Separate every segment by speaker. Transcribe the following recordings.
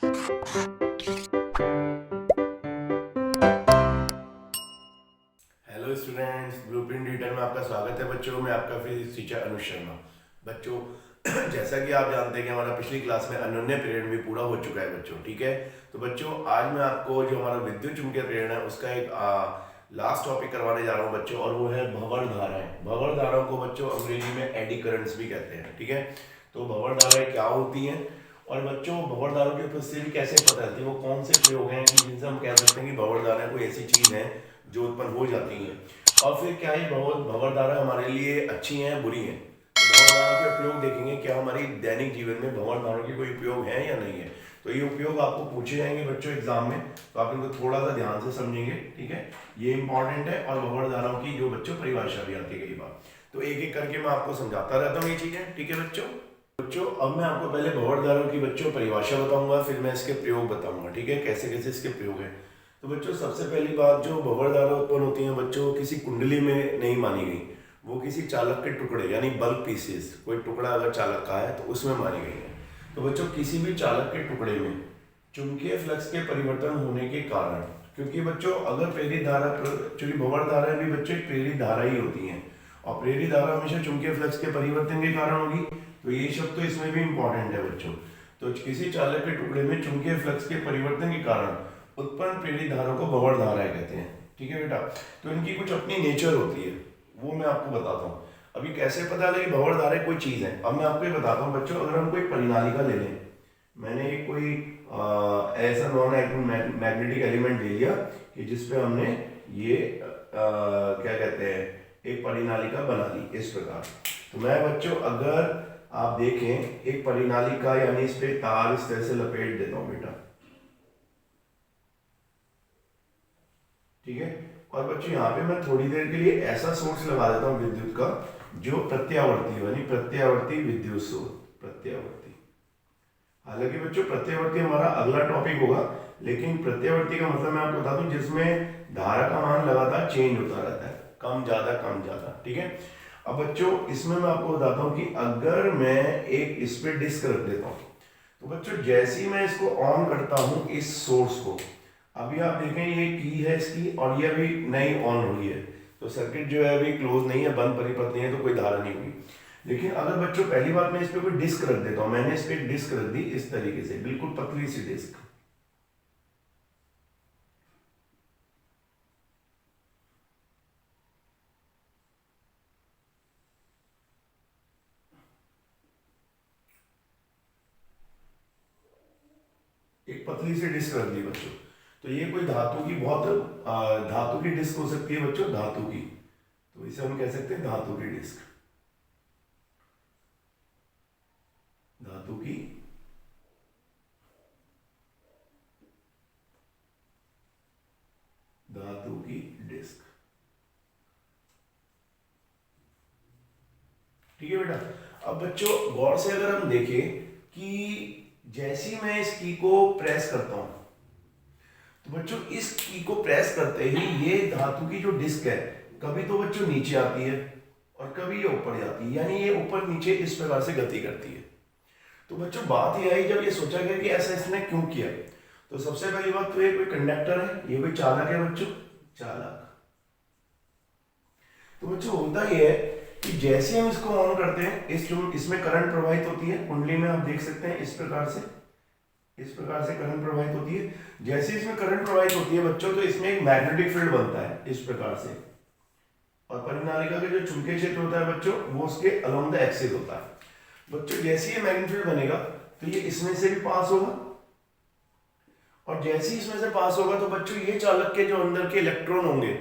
Speaker 1: Hello students, blueprint digital में आपका स्वागत है बच्चों। मैं आपका फिजिक्स टीचर अनुज शर्मा। बच्चों जैसा कि आप जानते हैं कि हमारा पिछली क्लास में अनन्य प्रेरण भी पूरा हो चुका है बच्चों, ठीक है। तो बच्चों आज मैं आपको जो हमारा विद्युत चुम्बकीय प्रेरण है उसका एक लास्ट टॉपिक करवाने जा रहा हूँ बच्चों, और वो है भंवर धाराएं। भंवर धाराओं को बच्चों अंग्रेजी में एडी करंट्स भी कहते हैं, ठीक है। तो भंवर धाराएं क्या होती हैं और बच्चों भंवर धाराओं की उपस्थिति कैसे पता चलती है, वो कौन से प्रयोग हैं कि जिनसे हम कह सकते हैं कि भंवर धाराएं कोई ऐसी चीज है जो उत्पन्न हो जाती हैं, और फिर क्या ये भंवर धारा हमारे लिए अच्छी हैं बुरी हैं। भंवर धारा के उपयोग देखेंगे, क्या हमारी दैनिक जीवन में भंवर धाराओं के कोई उपयोग है या नहीं है। तो ये उपयोग आपको पूछे जाएंगे बच्चों एग्जाम में, तो आप इनको थोड़ा सा ध्यान से समझेंगे, ठीक है। ये इंपॉर्टेंट है। और भंवर धाराओं की जो बच्चों परिभाषा भी आती है कई बार, तो एक एक करके मैं आपको समझाता रहता हूँ ये चीजें, ठीक है बच्चों। बच्चों अब मैं आपको पहले भंवर धाराओं की बच्चों परिभाषा बताऊंगा, फिर मैं इसके प्रयोग बताऊंगा, ठीक है, कैसे कैसे इसके प्रयोग है। तो बच्चों सबसे पहली बात, जो भंवर धारा उत्पन्न होती है बच्चों किसी कुंडली में नहीं मानी गई, वो किसी चालक के टुकड़े यानी बल्क पीसेस, कोई टुकड़ा अगर चालक का है तो उसमें मानी गई है। तो बच्चों किसी भी चालक के टुकड़े में चुंबकीय फ्लक्स के परिवर्तन होने के कारण, क्योंकि बच्चों अगर प्रेरित धारा, चूंकि भंवर धाराएं भी बच्चों एक प्रेरित धारा ही होती हैं, और प्रेरित धारा हमेशा चुंबकीय फ्लक्स के परिवर्तन के कारण होगी, तो ये शब्द तो इसमें भी इंपॉर्टेंट है बच्चों। तो किसी चालक के टुकड़े में चुंबकीय फ्लक्स के परिवर्तन के कारण उत्पन्न प्रेरित धारा को भंवर धाराएं कहते हैं, ठीक है बेटा। तो इनकी कुछ अपनी नेचर होती है, वो मैं आपको बताता हूँ। अभी कैसे पता लगे भंवर धाराएं कोई चीज है, अब मैं आपको ये बताता हूँ बच्चों। अगर हम कोई परिनालिका ले लें, मैंने एक कोई ऐसा नॉन मैग्नेटिक एलिमेंट ले लिया कि जिसपे हमने ये क्या कहते हैं, एक परिनालिका बना ली इस प्रकार। तो मैं बच्चों अगर आप देखें एक परिनालिका यानी इस पे तार इस तरह से लपेट देता हूं बेटा, ठीक है। और बच्चों यहाँ पे मैं थोड़ी देर के लिए ऐसा सोर्स लगा देता हूँ विद्युत का जो प्रत्यावर्ती हो, यानी प्रत्यावर्ती विद्युत सोर्स, प्रत्यावर्ती। हालांकि बच्चों प्रत्यावर्ती हमारा अगला टॉपिक होगा, लेकिन प्रत्यावर्ती का मतलब मैं आपको बता दूं जिसमें धारा का मान लगातार चेंज होता रहता है, कम ज्यादा, ठीक है। अब बच्चों इसमें मैं आपको बताता हूं कि अगर मैं एक इस पे डिस्क रख देता हूं, तो बच्चों जैसे ही मैं इसको ऑन करता हूं इस सोर्स को, अभी आप देखें ये की है इसकी और ये अभी नई ऑन हुई है, तो सर्किट जो है अभी क्लोज नहीं है, बंद परिपथ नहीं है, तो कोई धारा नहीं हुई। लेकिन अगर बच्चों पहली बात मैं इस पे कोई डिस्क रख देता हूं, मैंने इस पे एक डिस्क रख दी इस तरीके से, बिल्कुल पतली सी डिस्क, एक पतली सी डिस्क रख दी बच्चों। तो ये कोई धातु की बहुत धातु की डिस्क हो सकती है बच्चों, धातु की, तो इसे हम कह सकते हैं धातु की डिस्क, धातु की धातु की डिस्क, ठीक है बेटा। अब बच्चों गौर से अगर हम देखें कि जैसे ही मैं इस की को प्रेस करता हूं, तो बच्चों इस की को प्रेस करते ही ये धातु की जो डिस्क है कभी तो बच्चों नीचे आती है और कभी ये ऊपर जाती है, यानी ये ऊपर नीचे इस प्रकार से गति करती है। तो बच्चों बात ये आई जब ये सोचा गया कि ऐसा इसने क्यों किया, तो सबसे पहली बात तो ये कोई कंडक्टर है, ये कोई चालक है बच्चों, चालक। तो बच्चों होता ये है कि जैसे हम इसको ऑन करते हैं इसमें करंट प्रवाहित होती है, कुंडली में आप देख सकते हैं इस प्रकार से करंट प्रवाहित होती है। जैसे इसमें करंट प्रवाहित होती है बच्चों, तो इसमें एक मैग्नेटिक फील्ड बनता है इस प्रकार से, और परिनालिका का जो चुंबकीय क्षेत्र होता है बच्चों वो उसके अलोंग द एक्सिस होता है। बच्चों जैसे ये मैग्नेटिक फील्ड बनेगा तो ये इसमें से भी पास होगा, और जैसे ही इसमें से पास होगा तो बच्चों ये चालक के जो अंदर के इलेक्ट्रॉन होंगे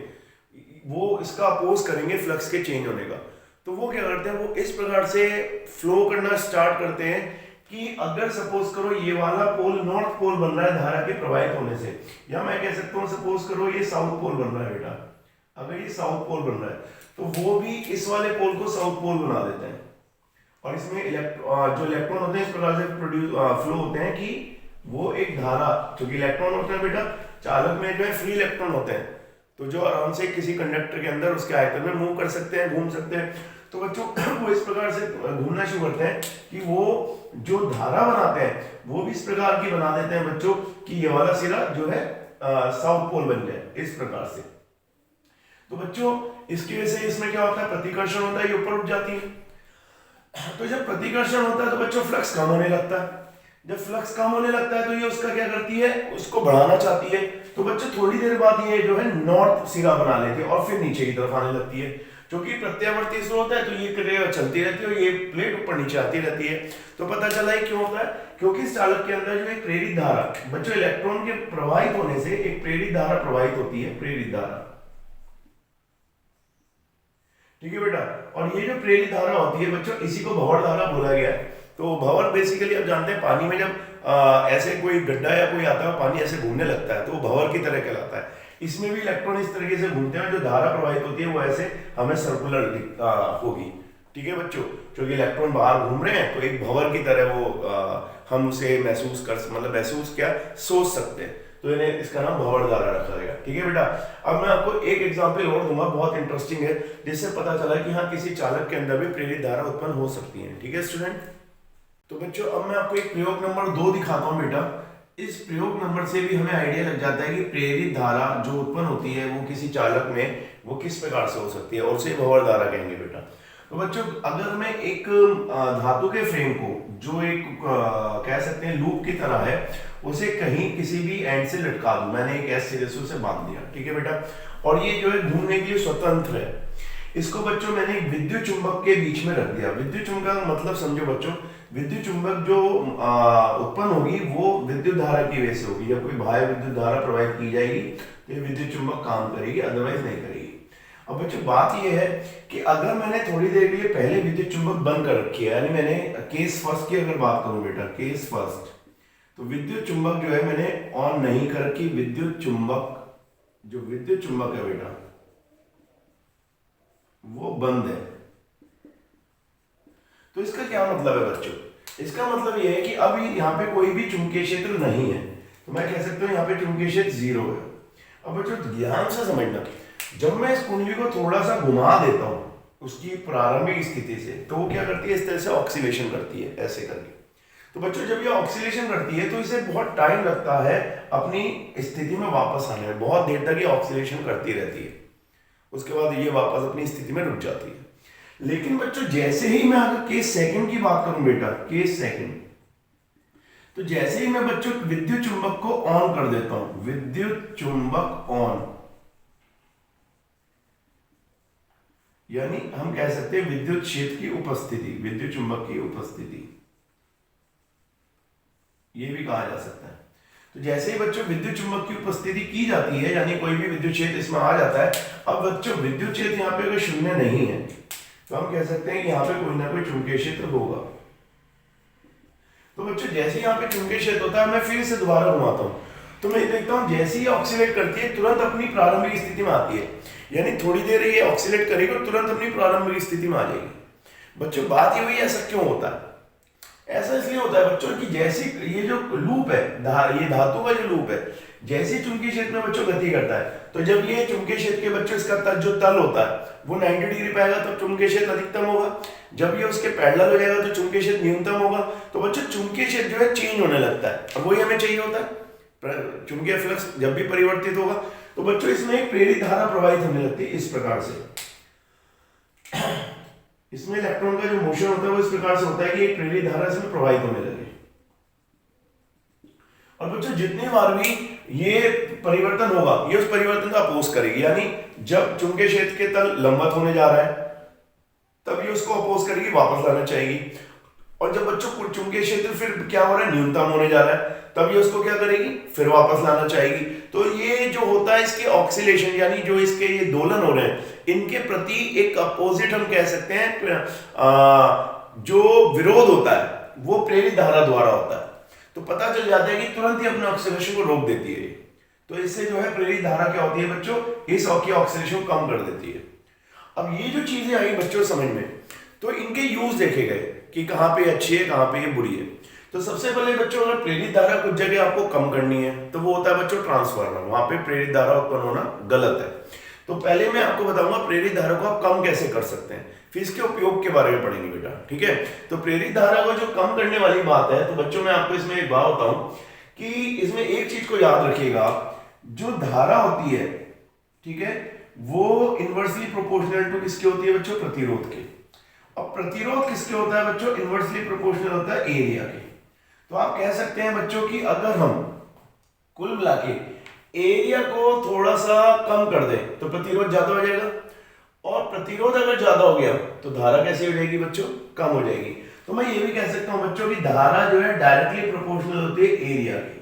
Speaker 1: वो इसका अपोज करेंगे फ्लक्स के चेंज होने का। तो वो क्या करते हैं, वो इस प्रकार से फ्लो करना स्टार्ट करते हैं कि अगर सपोज करो ये वाला पोल नॉर्थ पोल बन रहा है धारा के प्रवाहित होने से, या मैं कह सकता हूं सपोज करो ये साउथ पोल बन रहा है बेटा, अगर ये साउथ पोल बन रहा है तो वो भी इस वाले पोल को साउथ पोल बना देते हैं, और इसमें जो इलेक्ट्रॉन होते हैं इस प्रकार से फ्लो होते हैं कि वो एक धारा, क्योंकि इलेक्ट्रॉन होते हैं बेटा चालक में जो है फ्री इलेक्ट्रॉन होते हैं, तो जो आराम से किसी कंडक्टर के अंदर उसके आयतन में मूव कर सकते हैं, घूम सकते हैं। तो बच्चों वो इस प्रकार से घूमना शुरू करते हैं कि वो जो धारा बनाते हैं वो भी इस प्रकार की बना देते हैं बच्चों कि ये वाला सिरा जो है साउथ पोल बन जाए, इस प्रकार से। तो बच्चों इसकी वजह से इसमें क्या होता है, प्रतिकर्षण होता है, ये ऊपर उठ जाती है। तो जब प्रतिकर्षण होता है तो बच्चों फ्लक्स कम होने लगता है। जब फ्लक्स कम होने लगता है तो ये उसका क्या करती है, उसको बढ़ाना चाहती है। तो बच्चों थोड़ी देर बाद ये जो है नॉर्थ सिरा बना लेती है और फिर नीचे की तरफ आने लगती है। क्योंकि प्रत्यावर्ती स्रोत होता है तो ये क्रिया चलती रहती है और ये प्लेट ऊपर नीचे आती रहती है। तो पता चला है क्यों होता है, क्योंकि इस चालक के अंदर जो एक प्रेरित धारा, बच्चों इलेक्ट्रॉन के प्रवाहित होने से एक प्रेरित धारा प्रवाहित होती है, प्रेरित धारा, ठीक है बेटा। और ये जो प्रेरित धारा होती है बच्चों, इसी को भंवर धारा बोला गया है। तो भंवर बेसिकली आप जानते हैं पानी में जब ऐसे कोई गड्ढा या कोई आता है, पानी ऐसे घूमने लगता है तो वो भंवर की तरह कहलाता है। इसमें भी इलेक्ट्रॉन इस तरीके से घूमते हैं, जो धारा प्रवाहित होती है वो ऐसे हमें सर्कुलर होगी, ठीक है बच्चों। क्योंकि इलेक्ट्रॉन बाहर घूम रहे हैं तो एक भंवर की तरह वो हम उसे महसूस कर, मतलब महसूस क्या, सोच सकते हैं। तो इन्हें इसका नाम भंवर धारा रखा गया, ठीक है बेटा। अब मैं आपको एक एग्जांपल और दूंगा, बहुत इंटरेस्टिंग है, जिससे पता चला कि हाँ किसी चालक के अंदर भी प्रेरित धारा उत्पन्न हो सकती है, ठीक है स्टूडेंट। तो बच्चों अब मैं आपको एक प्रयोग नंबर 2 दिखाता हूँ बेटा। इस प्रयोग नंबर से भी हमें आइडिया लग जाता है कि प्रेरित धारा जो उत्पन्न होती है वो किसी चालक में वो किस प्रकार से हो सकती है, और उसे भंवर धारा कहेंगे बेटा। तो बच्चों अगर मैं एक धातु के फ्रेम को, जो एक कह सकते हैं लूप की तरह है, उसे कहीं किसी भी एंड से लटका दूं, मैंने एक ऐसे सिरे से बांध दिया, ठीक है बेटा, और ये जो है घूमने के लिए स्वतंत्र है। इसको बच्चों मैंने एक विद्युत चुंबक के बीच में रख दिया। विद्युत चुंबक का मतलब समझो बच्चों, विद्युत चुंबक जो उत्पन्न होगी वो विद्युत धारा की वजह से होगी। जब कोई बाह्य विद्युत धारा प्रवाहित की जाएगी तो ये विद्युत चुंबक काम करेगी, अदरवाइज नहीं करेगी। अब बच्चों बात ये है कि अगर मैंने थोड़ी देर के लिए पहले विद्युत चुंबक बंद कर रखी है, यानी मैंने केस फर्स्ट की अगर बात करूं बेटा, केस फर्स्ट, तो विद्युत चुंबक जो है मैंने ऑन नहीं कर रखी। विद्युत चुंबक, जो विद्युत चुंबक है बेटा वो बंद है। तो इसका क्या मतलब है बच्चों, इसका मतलब यह है कि अब यहाँ पे कोई भी चुंबकीय क्षेत्र नहीं है, तो मैं कह सकता हूं यहाँ पे चुंबकीय क्षेत्र 0 है। अब बच्चों ध्यान से समझना, जब मैं इस कुंडली को थोड़ा सा घुमा देता हूं उसकी प्रारंभिक स्थिति से, तो वो क्या करती है, इस तरह से ऑक्सीलेशन करती है, ऐसे करके। तो बच्चों जब ये ऑक्सीलेशन करती है तो इसे बहुत टाइम लगता है अपनी स्थिति में वापस आने में, बहुत देर तक ये ऑक्सीलेशन करती रहती है, उसके बाद ये वापस अपनी स्थिति में रुक जाती है। लेकिन बच्चों जैसे ही मैं अगर केस सेकंड की बात करूं बेटा, केस सेकंड, तो जैसे ही मैं बच्चों विद्युत चुंबक को ऑन कर देता हूं, विद्युत चुंबक ऑन, यानी हम कह सकते हैं विद्युत क्षेत्र की उपस्थिति, विद्युत चुंबक की उपस्थिति, ये भी कहा जा सकता है। तो जैसे ही बच्चों विद्युत चुंबक की उपस्थिति की जाती है, यानी कोई भी विद्युत क्षेत्र इसमें आ जाता है। अब बच्चों विद्युत क्षेत्र यहाँ पे अगर शून्य नहीं है तो हम कह सकते हैं कि यहाँ पे कोई ना कोई चुंबकीय क्षेत्र होगा। तो बच्चों जैसे यहाँ पे चुंबकीय क्षेत्र होता है, मैं फिर इसे दोबारा घुमाता हूँ तो मैं देखता हूँ जैसे ही ऑक्सीलेट करती है तुरंत अपनी प्रारंभिक स्थिति में आती है, यानी थोड़ी देर ये ऑक्सीलेट करेगी और तुरंत अपनी प्रारंभिक स्थिति में आ जाएगी। बच्चों बात ये हुई ऐसा क्यों होता है, ऐसा इसलिए होता है बच्चों कि जैसी ये जो लूप है, ये धातु का जो लूप है, जैसे चुंबकीय क्षेत्र में बच्चों गति करता है, तो जब ये चुंबकीय क्षेत्र के बच्चों इसका जो तल होता है वो 90 डिग्री पे आएगा तब चुंबकीय क्षेत्र अधिकतम होगा। जब ये उसके पैरेलल हो जाएगा तो चुंबकीय क्षेत्र न्यूनतम होगा। तो बच्चों चुंबकीय क्षेत्र जो है चेंज होने लगता है, अब वही हमें चाहिए होता है। चुंबकीय फ्लक्स जब भी परिवर्तित होगा तो बच्चों इसमें एक प्रेरित धारा प्रवाहित होने लगती है इस प्रकार से। इसमें इलेक्ट्रॉन का जो मोशन होता है वो इस प्रकार से होता है कि एक प्रेरित धारा इसमें प्रवाहित होने लगे। और बच्चों जितनी बार भी ये परिवर्तन होगा ये उस परिवर्तन का अपोज करेगी, यानी जब चुंबकीय क्षेत्र के तल लंबवत होने जा रहा है तब ये उसको अपोज करेगी, वापस लाना चाहेगी। और जब बच्चों चुंबकीय क्षेत्र फिर क्या हो रहा है, न्यूनतम होने जा रहा है, तब ये उसको क्या करेगी, फिर वापस लाना चाहेगी। तो ये जो होता है इसके ऑक्सीलेशन, यानी जो इसके ये दोलन हो रहे हैं, इनके प्रति एक अपोजिट हम कह सकते हैं जो विरोध होता है वो प्रेरित धारा द्वारा होता है। तो पता चल जाता है कि तुरंत ही अपने ऑक्सीलेशन को रोक देती है। तो इससे जो है प्रेरित धारा क्या होती है बच्चों, इस ऑक्सीलेशन को कम कर देती है। अब ये जो चीजें आई बच्चों समझ में, तो इनके यूज देखे गए कि कहाँ पे अच्छी है कहाँ पे ये बुरी है। तो सबसे पहले बच्चों अगर प्रेरित धारा कुछ जगह आपको कम करनी है तो वो होता है बच्चों ट्रांसफार्मर, वहां पे प्रेरित धारा उत्पन्न होना गलत है। तो पहले मैं आपको बताऊंगा प्रेरित धारा को आप कम कैसे कर सकते हैं। फिर इसके उपयोग के बारे में पढ़ेंगे बेटा, ठीक है। तो प्रेरित धारा को जो कम करने वाली बात है, तो बच्चों मैं आपको इसमें एक बात बताऊं कि इसमें एक चीज को याद रखिएगा, जो धारा होती है, ठीक है, वो इनवर्सली प्रोपोर्शनल टू किसके होती है बच्चों, प्रतिरोध के। अब प्रतिरोध किसके होता है बच्चों, इनवर्सली प्रोपोर्शनल होता है एरिया के। तो आप कह सकते हैं बच्चों कि अगर हम कुल मिला के एरिया को थोड़ा सा कम कर दें तो प्रतिरोध ज्यादा हो जाएगा, और प्रतिरोध अगर ज्यादा हो गया तो धारा कैसी हो जाएगी बच्चों, कम हो जाएगी। तो मैं ये भी कह सकता हूं बच्चों की धारा जो है डायरेक्टली प्रोपोर्शनल होती है एरिया की।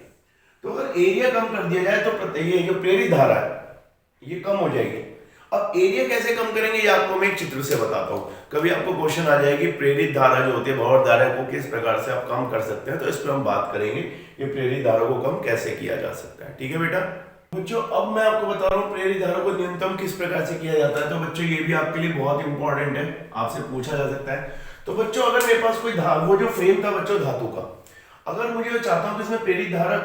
Speaker 1: तो अगर एरिया कम कर दिया जाए तो ये जो प्रेरित धारा है ये कम हो जाएगी। अब एरिया कैसे कम करेंगे ये आपको मैं एक चित्र से बताता हूं। कभी आपको क्वेश्चन आ जाएगी प्रेरित धारा जो होती है, भंवर धारा को किस प्रकार से आप कम कर सकते हैं, तो इस पर हम बात करेंगे कि प्रेरित धारा को कम कैसे किया जा सकता है, ठीक है बेटा। बच्चों अब मैं आपको बता रहा हूँ प्रेरित धारा को न्यूनतम किस प्रकार से किया जाता है। तो बच्चों ये भी आपके लिए बहुत इंपॉर्टेंट है, आपसे पूछा जा सकता है। तो बच्चों अगर मेरे पास कोई वो जो फ्रेम था बच्चों धातु का, अगर मुझे चाहता हूँ कि इसमें प्रेरित धारा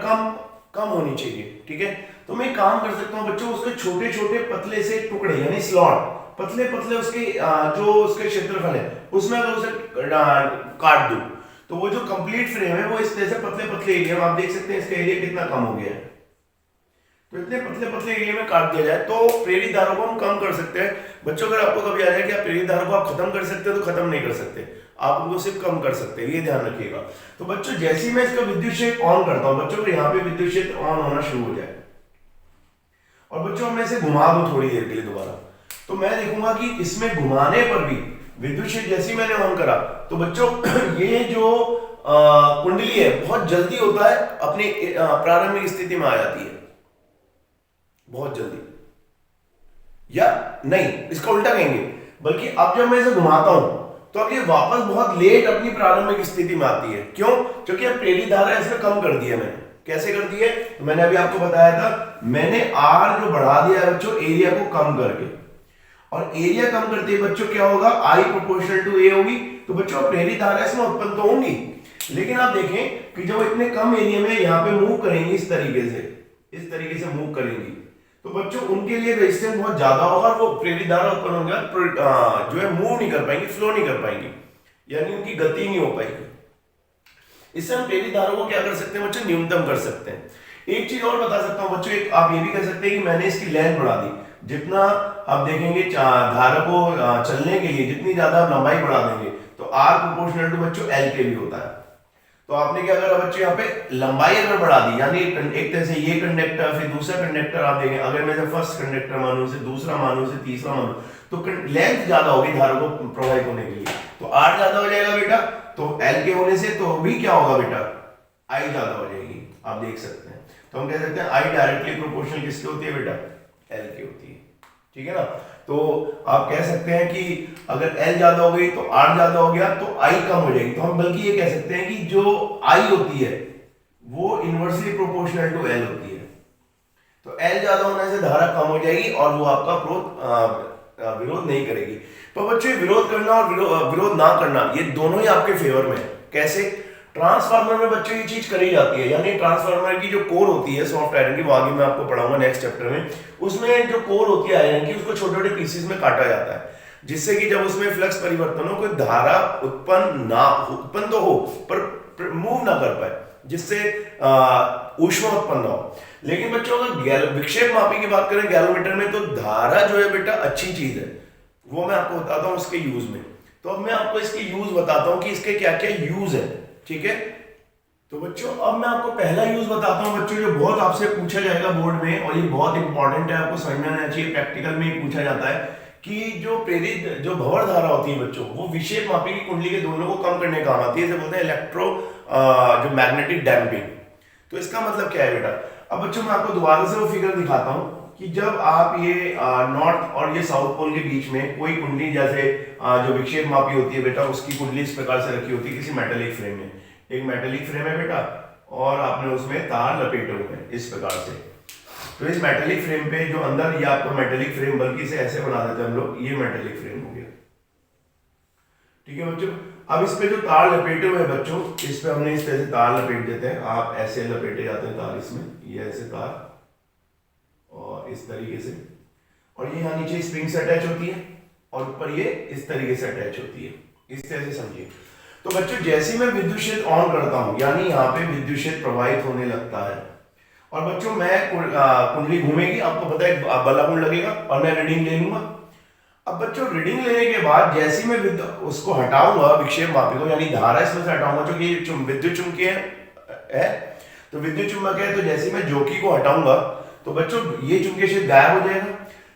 Speaker 1: कम होनी चाहिए, ठीक है, तो मैं काम कर सकता हूँ बच्चों, उसके छोटे छोटे पतले से टुकड़े यानी स्लॉट, पतले पतले उसके जो उसके क्षेत्रफल है उसमें अगर उसे काट दूं तो वो जो कंप्लीट फ्रेम है वो इस तरह से पतले पतले एरिया में आप देख सकते हैं इसका एरिया कितना कम हो गया है। तो इतने पतले पतले एरिया में काट दिया जाए तो प्रेरित धारा को हम कम कर सकते हैं। बच्चों अगर आपको कभी आ जाए कि आप प्रेरित धारा को आप खत्म कर सकते हो तो खत्म नहीं कर सकते, आप उनको सिर्फ कम कर सकते हैं, ये ध्यान रखिएगा। तो बच्चों जैसे ही मैं इसका विद्युत क्षेत्र ऑन करता हूं बच्चों को यहाँ पे विद्युत क्षेत्र ऑन होना शुरू हो जाए, और बच्चों मैं इसे घुमा दूं थोड़ी देर के लिए दोबारा, तो मैं देखूंगा कि इसमें घुमाने पर भी विद्युत क्षेत्र जैसे ही मैंने ऑन करा तो बच्चों ये जो कुंडली है बहुत जल्दी होता है अपनी प्रारंभिक स्थिति में आ जाती है, बहुत जल्दी, या नहीं इसका उल्टा कहेंगे, बल्कि अब जब मैं इसे घुमाता हूं तो अब ये वापस बहुत लेट अपनी प्रारंभिक स्थिति में आती है। क्यों? क्योंकि अब प्रेरित धारा इसमें कम कर दी है मैंने। कैसे कर दी है? तो मैंने अभी आपको बताया था, मैंने आर जो बढ़ा दिया है बच्चों एरिया को कम करके, और एरिया कम करते ही बच्चों क्या होगा, आई प्रोपोर्शनल टू ए होगी। तो बच्चों प्रेरित धारा इसमें उत्पन्न तो होंगी, लेकिन आप देखें कि जब इतने कम एरिया में यहाँ पे मूव करेंगी इस तरीके से मूव करेंगी तो बच्चों उनके लिए रेजिस्टेंस बहुत ज्यादा होगा और वो प्रेरित धारा उत्पन्न होगा जो है मूव नहीं कर पाएंगी, फ्लो नहीं कर पाएंगी, यानी उनकी गति नहीं हो पाएगी। इससे हम प्रेरित धारा को क्या कर सकते हैं बच्चों, न्यूनतम कर सकते हैं। एक चीज और बता सकता हूं बच्चों, एक आप ये भी कह सकते हैं कि मैंने इसकी लेंथ बढ़ा दी, जितना आप देखेंगे धारा को चलने के लिए जितनी ज्यादा आप लंबाई बढ़ा देंगे तो आर प्रोपोर्शनल टू बच्चों एल के भी होता है। तो आपने क्या करा बच्चों, यहाँ पे लंबाई अगर बढ़ा दी, यानी एक तरह से ये कंडक्टर फिर दूसरा कंडक्टर आप देखेंगे, अगर मैं इसे फर्स्ट कंडक्टर मानूं, से दूसरा मानूं, से तीसरा मानूं, तो लेंथ ज्यादा होगी धारा को प्रोवाइड होने के लिए, तो आर ज्यादा हो जाएगा बेटा। तो एल के होने से तो भी क्या होगा बेटा, आई ज्यादा हो जाएगी, आप देख सकते हैं। तो हम कह सकते हैं आई डायरेक्टली प्रोपोर्शनल किसकी होती है बेटा, एल की होती है, ठीक है ना। तो आप कह सकते हैं कि अगर L ज्यादा हो गई तो R ज्यादा हो गया तो I कम हो जाएगी। तो हम बल्कि ये कह सकते हैं कि जो I होती है वो इनवर्सली प्रोपोर्शनल टू L होती है। तो L ज्यादा होने से धारा कम हो जाएगी और वो आपका विरोध नहीं करेगी। तो बच्चों विरोध करना और विरोध ना करना ये दोनों ही आपके फेवर में है। कैसे? ट्रांसफार्मर में बच्चों ये चीज करी जाती है, यानी ट्रांसफार्मर की जो कोर होती है सॉफ्ट आयरन की, वो आगे मैं आपको पढ़ाऊंगा नेक्स्ट चैप्टर में, उसमें जो कोर होती है आयरन की उसको छोटे छोटे पीसेस में काटा जाता है, जिससे कि जब उसमें फ्लक्स परिवर्तन हो कोई धारा उत्पन्न तो हो पर मूव ना कर पाए, जिससे ऊष्मा उत्पन्न हो। लेकिन बच्चों अगर विक्षेप मापी की बात करें गैलोमीटर में, तो धारा जो है बेटा अच्छी चीज है, वो मैं आपको बताता हूँ उसके यूज में। तो अब मैं आपको इसके यूज बताता हूँ कि इसके क्या क्या यूज है, ठीक है। तो बच्चों अब मैं आपको पहला यूज बताता हूं बच्चों, जो बहुत आपसे पूछा जाएगा बोर्ड में और ये बहुत इंपॉर्टेंट है, आपको समझ में आना चाहिए, प्रैक्टिकल में पूछा जाता है कि जो प्रेरित जो भंवर धारा होती है बच्चों, वो विक्षेप मापी की कुंडली के दोनों को कम करने का काम आती है, इसे बोलते हैं इलेक्ट्रो जो मैग्नेटिक डैम्पिंग। तो इसका मतलब क्या है बेटा, अब बच्चों मैं आपको दोबारा से वो फिगर दिखाता हूं कि जब आप ये नॉर्थ और ये साउथ पोल के बीच में कोई कुंडली जैसे जो विक्षेप मापी होती है बेटा, उसकी कुंडली इस प्रकार से रखी होती है किसी मेटेलिक फ्रेम में, एक मेटेलिक फ्रेम है बेटा और आपने उसमें तार लपेटे हुए हैं इस प्रकार से। तो इस मेटेलिक फ्रेम पे जो अंदर ये आपको मेटेलिक फ्रेम, बल्कि इसे ऐसे बना देते हैं हम लोग, ये मेटेलिक फ्रेम हो गया, ठीक है बच्चों। अब इस पे जो तार लपेटे हुए हैं बच्चों, इस पे हमने इस तरह से तार लपेट देते हैं, आप ऐसे लपेटे जाते हैं तार इसमें, ये ऐसे तार और इस तरीके से, और ये यहाँ नीचे स्प्रिंग से अटैच होती है और ऊपर ये इस तरीके से अटैच होती है, इस तरह से समझिए। तो बच्चों जैसे ही मैं विद्युत क्षेत्र ऑन करता हूं, यानी यहाँ पे विद्युत क्षेत्र प्रवाहित होने लगता है, और बच्चों मैं कुंडली घूमेगी, आपको पता है बल्ला लगेगा, और मैं रीडिंग ले लूंगा। अब बच्चों रीडिंग लेने के बाद जैसे ही मैं उसको हटाऊंगा विक्षेप मापी को, यानी धारा इसमें से हटाऊंगा, क्योंकि विद्युत चुंबकीय है, तो विद्युत चुंबक है, तो जैसे मैं जोकी को हटाऊंगा तो बच्चों ये चुंबकीय क्षेत्र गायब हो जाएगा।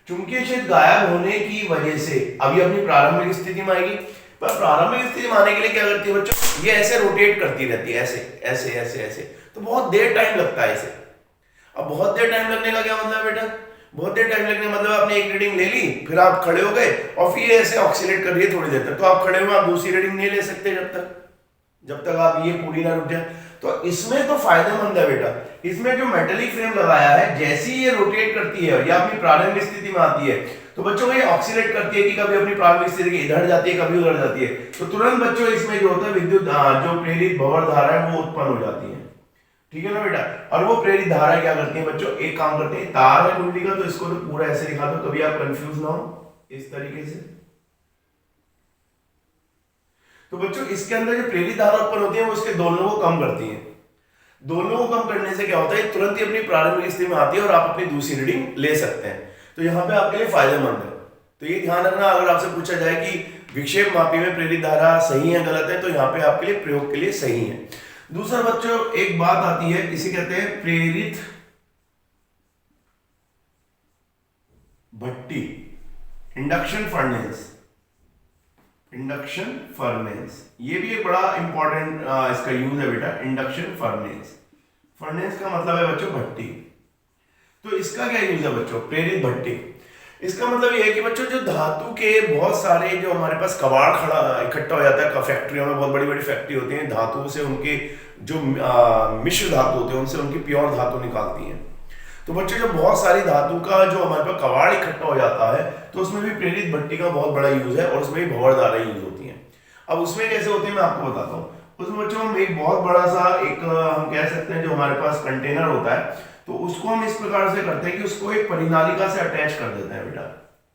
Speaker 1: चुंबकीय क्षेत्र गायब होने की वजह से अभी अपनी प्रारंभिक स्थिति में आएगी। पर प्रारंभिक स्थिति में आने के लिए क्या करती है बच्चों, ये ऐसे रोटेट करती रहती है, ऐसे ऐसे ऐसे ऐसे, तो बहुत देर टाइम लगता है इसे। अब बहुत देर टाइम लगने का क्या मतलब बेटा, बहुत देर टाइम लगने मतलब आपने एक रीडिंग ले ली, फिर आप खड़े हो गए और फिर ऐसे ऑक्सीलेट कर रही है थोड़ी देर तक, तो आप खड़े हुए आप दूसरी रीडिंग नहीं ले सकते जब तक आप ये पूरी ना रुक जाए। तो इसमें तो फायदेमंद है बेटा, इसमें जो मेटेलिक फ्रेम लगाया है, जैसी ये रोटेट करती है या अपनी प्रारंभिक स्थिति में आती है, तो बच्चों ये ऑक्सीलेट करती है कि कभी अपनी प्रारंभिक स्थिति की इधर जाती है, कभी उधर जाती है, तो तुरंत बच्चों इसमें जो होता है विद्युत जो प्रेरित भंवर धारा है वो उत्पन्न हो जाती है। ठीक है ना बेटा। और वो प्रेरित धारा क्या करती है बच्चों, एक काम करते हैं, तार है कुंडली का, तो इसको तो पूरा ऐसे दिखा दो, कभी आप कंफ्यूज ना हो, इस तरीके से। तो बच्चों इसके अंदर जो प्रेरित धारा उत्पन्न होती है वो उसके दोलनों को कम करती है। दोलनों को कम करने से क्या होता है, तुरंत ही अपनी प्रारंभिक स्थिति में आती है और आप अपनी दूसरी रीडिंग ले सकते हैं। तो यहाँ पे आपके लिए फायदेमंद है। तो ये ध्यान रखना, अगर आपसे पूछा जाए कि विक्षेप मापी में प्रेरित धारा सही है गलत है, तो यहाँ पे आपके लिए प्रयोग के लिए सही है। दूसरा बच्चों एक बात आती है, इसे कहते हैं प्रेरित भट्टी, इंडक्शन फर्नेस। इंडक्शन फर्नेस ये भी एक बड़ा इंपॉर्टेंट इसका यूज है बेटा, इंडक्शन फर्नेस। फर्नेस का मतलब है बच्चों भट्टी। तो इसका क्या यूज है बच्चों, प्रेरित भट्टी। इसका मतलब ये है कि बच्चों जो धातु के बहुत सारे जो हमारे पास कबाड़ खड़ा इकट्ठा हो जाता है फैक्ट्रियों में, बहुत बड़ी बड़ी फैक्ट्री होती है, धातुओं से उनके जो मिश्र धातु होते हैं उनसे उनकी प्योर धातु निकालती हैं। तो बच्चों जब बहुत सारी धातु का जो हमारे पास कबाड़ इकट्ठा हो जाता है, तो उसमें भी प्रेरित भट्टी का बहुत बड़ा यूज है, और उसमें भी भंवर धारा यूज होती है। अब उसमें कैसे होती है मैं आपको बताता हूँ। उसमें बच्चों हम एक बहुत बड़ा सा एक हम कह सकते हैं जो हमारे पास कंटेनर होता है, तो उसको हम इस प्रकार से करते हैं कि उसको एक परिनालिका से अटैच कर देते हैं बेटा।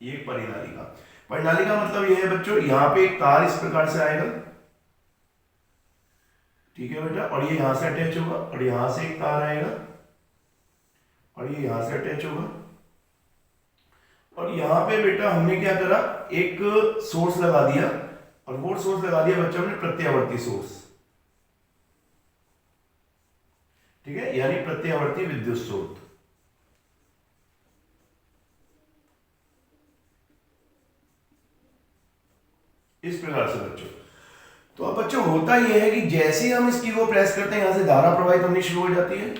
Speaker 1: ये एक परिनालिका, परिनालिका मतलब ये है बच्चों, यहाँ पे एक तार इस प्रकार से आएगा, ठीक है बेटा, और ये यहां से अटैच होगा, और यहां से एक तार आएगा, और ये यहां से अटैच होगा, और यहां पे बेटा हमने क्या करा, एक सोर्स लगा दिया, और वो सोर्स लगा दिया बच्चों ने प्रत्यावर्ती सोर्स, ठीक है, यानी प्रत्यावर्ती विद्युत स्रोत। इस प्रकार से बच्चों, तो अब बच्चों होता यह है कि जैसे ही हम इसकी वो प्रेस करते हैं, यहां से धारा प्रवाहित होनी शुरू हो जाती है,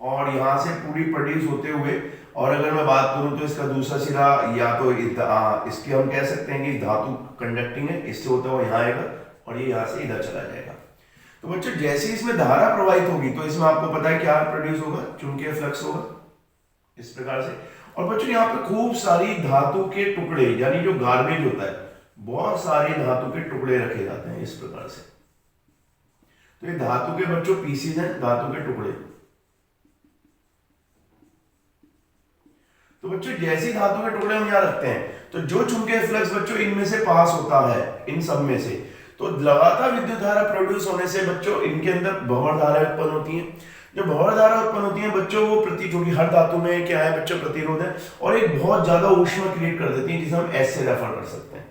Speaker 1: और यहां से पूरी प्रोड्यूस होते हुए, और अगर मैं बात करूं तो इसका दूसरा सिरा या तो इसके हम कह सकते हैं कि धातु कंडक्टिंग है, इससे होता हुआ यहाँ आएगा, और ये यहाँ से इधर चला जाएगा। तो बच्चों जैसे ही इसमें धारा प्रवाहित होगी, तो इसमें आपको पता है क्या प्रोड्यूस होगा, चुंबकीय फ्लक्स होगा, इस प्रकार से। और बच्चों यहाँ पे खूब सारी धातु के टुकड़े, यानी जो गार्बेज होता है, बहुत सारे धातु के टुकड़े रखे जाते हैं इस प्रकार से। तो ये धातु के बच्चों पीसीज हैं, धातु के टुकड़े। तो बच्चों जैसे धातु के टुकड़े हम यहां रखते हैं, तो जो चुंबकीय फ्लक्स बच्चों इनमें से पास होता है, इन सब में से, तो लगातार विद्युत धारा प्रोड्यूस होने से बच्चों इनके अंदर भंवर धारा उत्पन्न होती है। जो भंवर धारा उत्पन्न होती है बच्चों, वो क्योंकि हर धातु में क्या है बच्चों, प्रतिरोध है, और एक बहुत ज्यादा ऊष्मा क्रिएट कर देती है, जिसे हम एस से रेफर कर सकते हैं।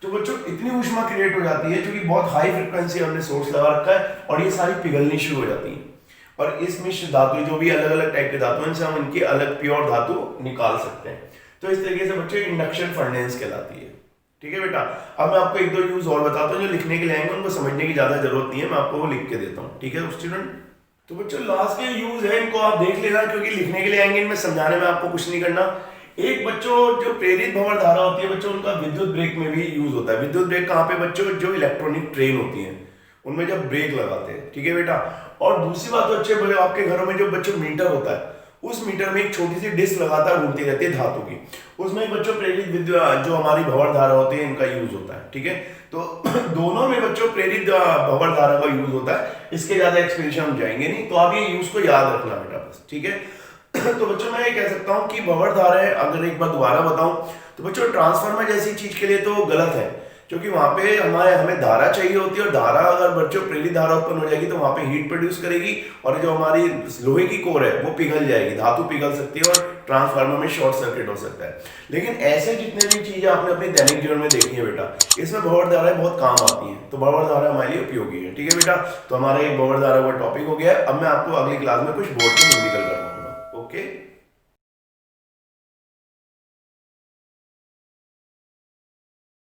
Speaker 1: तो बच्चों इतनी ऊष्मा क्रिएट हो जाती है, क्योंकि बहुत हाई फ्रिक्वेंसी हमने सोर्स लगा रखा है, और ये सारी पिघलनी शुरू हो जाती है, और इस मिश्र धातु जो भी अलग अलग टाइप के धातु हैं, हम इनकी अलग प्योर धातु निकाल सकते हैं। तो इस तरीके से बच्चों इंडक्शन फर्नेस कहलाती है। ठीक है बेटा। अब मैं आपको एक दो यूज और बताता हूँ, जो लिखने के लिए आएंगे उनको समझने की ज्यादा जरूरत नहीं है, मैं आपको वो लिख के देता हूँ। ठीक है स्टूडेंट। तो बच्चों लास्ट के यूज है, इनको आप देख लेना, क्योंकि लिखने के लिए आएंगे, इनमें समझाने में आपको कुछ नहीं करना। एक बच्चों जो प्रेरित भंवर धारा होती है बच्चों, उनका विद्युत ब्रेक में भी यूज होता है। विद्युत ब्रेक कहाँ पे बच्चों, जो इलेक्ट्रॉनिक ट्रेन होती है उनमें जब ब्रेक लगाते हैं। ठीक है बेटा। और दूसरी बात तो अच्छे बड़े आपके घरों में जो बच्चों मीटर होता है, उस मीटर में एक छोटी सी डिस्क लगातार घूमती रहती है धातु की, उसमें बच्चों प्रेरित विद्युत जो हमारी भंवर धारा होती है इनका यूज होता है। ठीक है। तो दोनों में बच्चों प्रेरित भंवर धारा का यूज होता है। इसके ज्यादा एक्सप्लेनेशन हम जाएंगे नहीं, तो आप ये यूज को याद रखना बेटा बस। ठीक है। तो बच्चों मैं ये कह सकता हूँ कि भंवर धाराएं, अगर एक बार दोबारा बताऊं, तो बच्चों ट्रांसफार्मर जैसी चीज के लिए तो गलत है, क्योंकि वहां पे हमें धारा चाहिए होती है, और धारा अगर बच्चों प्रेरित धारा उत्पन्न हो जाएगी तो वहां पे हीट प्रोड्यूस करेगी, और जो हमारी लोहे की कोर है वो पिघल जाएगी, धातु पिघल सकती है, और ट्रांसफार्मर में शॉर्ट सर्किट हो सकता है। लेकिन ऐसे जितने भी चीजें आपने अपने दैनिक जीवन में देखी है बेटा, इसमें भंवर धाराएं बहुत काम आती हैं, तो भंवर धारा हमारे लिए उपयोगी है। ठीक है बेटा, तो हमारा एक भंवर धारा का टॉपिक हो गया है। अब मैं आपको अगली क्लास में कुछ बोर्ड के न्यूमेरिकल करवाऊंगा। ओके।